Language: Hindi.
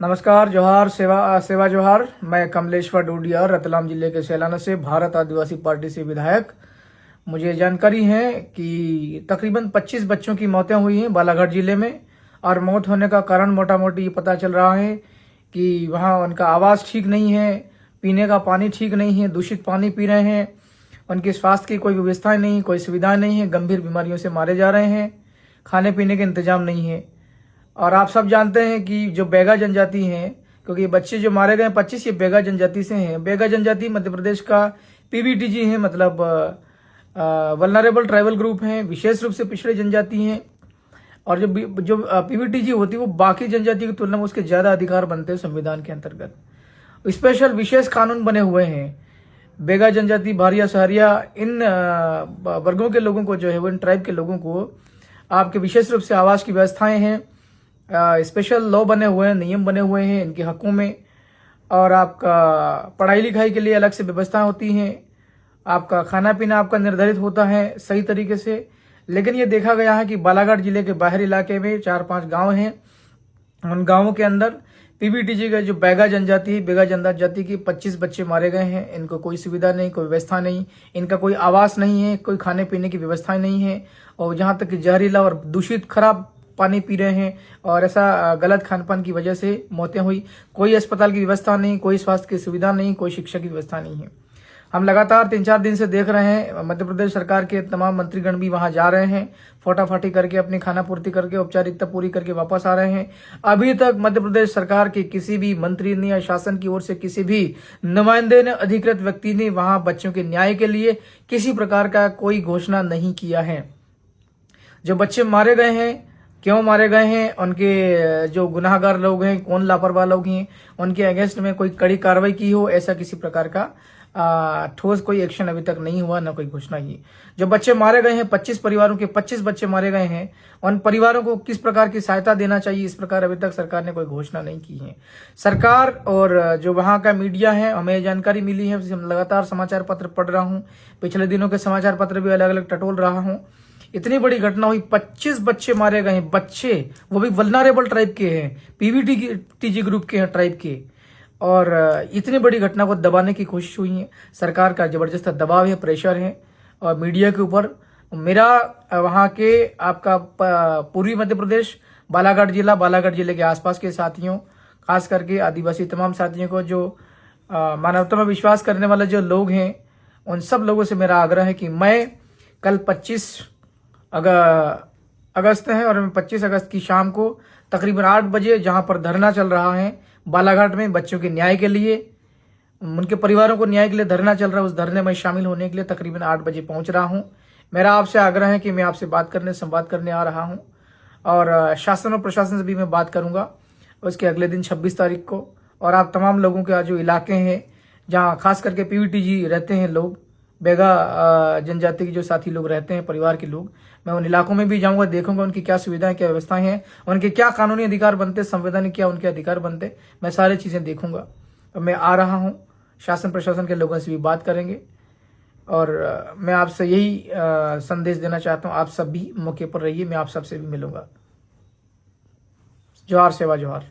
नमस्कार, जोहार, सेवा जोहार। मैं कमलेश्वर डोडिया रतलाम जिले के सैलाना से भारत आदिवासी पार्टी से विधायक। मुझे जानकारी है कि तकरीबन 25 बच्चों की मौतें हुई हैं बालाघाट जिले में, और मौत होने का कारण मोटा मोटी ये पता चल रहा है कि वहाँ उनका आवास ठीक नहीं है, पीने का पानी ठीक नहीं है, दूषित पानी पी रहे हैं, उनके स्वास्थ्य की कोई व्यवस्था नहीं, कोई सुविधा नहीं है, गंभीर बीमारियों से मारे जा रहे हैं, खाने पीने के इंतजाम नहीं है। और आप सब जानते हैं कि जो बैगा जनजाति हैं, क्योंकि ये बच्चे जो मारे गए 25 ये बैगा जनजाति से हैं। बैगा जनजाति मध्य प्रदेश का पीवीटीजी है, मतलब वल्नरेबल ट्राइबल ग्रुप हैं, विशेष रूप से पिछड़े जनजाति हैं। और जो पीवीटीजी होती है वो बाकी जनजाति की तुलना में उसके ज्यादा अधिकार बनते हैं संविधान के अंतर्गत। स्पेशल विशेष कानून बने हुए हैं। बैगा जनजाति, भारिया, सहरिया, इन वर्गों के लोगों को जो है वो, इन ट्राइब के लोगों को आपके विशेष रूप से आवास की व्यवस्थाएं हैं, स्पेशल लॉ बने हुए हैं, नियम बने हुए हैं इनके हकों में। और आपका पढ़ाई लिखाई के लिए अलग से व्यवस्था होती हैं, आपका खाना पीना आपका निर्धारित होता है सही तरीके से। लेकिन ये देखा गया है कि बालाघाट जिले के बाहरी इलाके में 4-5 गांव हैं, उन गांवों के अंदर पीवीटीजी का जो बैगा जनजाति की 25 बच्चे मारे गए हैं। इनको कोई सुविधा नहीं, कोई व्यवस्था नहीं, इनका कोई आवास नहीं है, कोई खाने पीने की व्यवस्था नहीं है, और जहां तक कि जहरीला और दूषित खराब पानी पी रहे हैं, और ऐसा गलत खान पान की वजह से मौतें हुई। कोई अस्पताल की व्यवस्था नहीं, कोई स्वास्थ्य की सुविधा नहीं, कोई शिक्षा की व्यवस्था नहीं है। हम लगातार 3-4 दिन से देख रहे हैं, मध्य प्रदेश सरकार के तमाम मंत्रीगण भी वहां जा रहे हैं, फोटाफाटी करके अपनी खाना पूर्ति करके औपचारिकता पूरी करके वापस आ रहे हैं। अभी तक मध्य प्रदेश सरकार के किसी भी मंत्री ने या शासन की ओर से किसी भी नुमाइंदे ने, अधिकृत व्यक्ति ने वहां बच्चों के न्याय के लिए किसी प्रकार का कोई घोषणा नहीं किया है। जो बच्चे मारे गए हैं, क्यों मारे गए हैं, उनके जो गुनाहगार लोग हैं, कौन लापरवाह लोग हैं, उनके अगेंस्ट में कोई कड़ी कार्रवाई की हो, ऐसा किसी प्रकार का ठोस कोई एक्शन अभी तक नहीं हुआ, न कोई घोषणा की। जो बच्चे मारे गए हैं, 25 परिवारों के 25 बच्चे मारे गए हैं, उन परिवारों को किस प्रकार की सहायता देना चाहिए, इस प्रकार अभी तक सरकार ने कोई घोषणा नहीं की है। सरकार और जो वहां का मीडिया है, हमें जानकारी मिली है, हम लगातार समाचार पत्र पढ़ रहा हूँ, पिछले दिनों के समाचार पत्र भी अलग अलग टटोल रहा हूँ। इतनी बड़ी घटना हुई, 25 बच्चे मारे गए हैं, बच्चे, वो भी वल्नरेबल ट्राइब के हैं, पीवीटीजी ग्रुप के हैं ट्राइब के। और इतनी बड़ी घटना को दबाने की कोशिश हुई है। सरकार का जबरदस्त दबाव है, प्रेशर है और मीडिया के ऊपर। मेरा वहां के आपका पूर्वी मध्य प्रदेश, बालाघाट जिले के आसपास के साथियों, खास करके आदिवासी तमाम साथियों को, जो मानवता में विश्वास करने वाले जो लोग हैं, उन सब लोगों से मेरा आग्रह है कि मैं कल 25 अगस्त है, और 25 अगस्त की शाम को तकरीबन 8 बजे जहां पर धरना चल रहा है बालाघाट में, बच्चों के न्याय के लिए, उनके परिवारों को न्याय के लिए धरना चल रहा है, उस धरने में शामिल होने के लिए तकरीबन 8 बजे पहुंच रहा हूं। मेरा आपसे आग्रह है कि मैं आपसे संवाद करने आ रहा हूं, और शासन और प्रशासन से भी मैं बात करूंगा उसके अगले दिन 26 तारीख को। और आप तमाम लोगों के जो इलाके हैं, जहाँ खास करके पीवीटीजी रहते हैं लोग, बैगा जनजाति के जो साथी लोग रहते हैं, परिवार के लोग, मैं उन इलाकों में भी जाऊंगा, देखूंगा उनकी क्या सुविधाएं, क्या व्यवस्थाएं हैं, उनके क्या कानूनी अधिकार बनते, संवैधानिक क्या उनके अधिकार बनते, मैं सारी चीजें देखूंगा। मैं आ रहा हूं, शासन प्रशासन के लोगों से भी बात करेंगे, और मैं आपसे यही संदेश देना चाहता हूं, आप सब भी मौके पर रहिए, मैं आप सबसे भी मिलूंगा। जोहार, सेवा जोहार।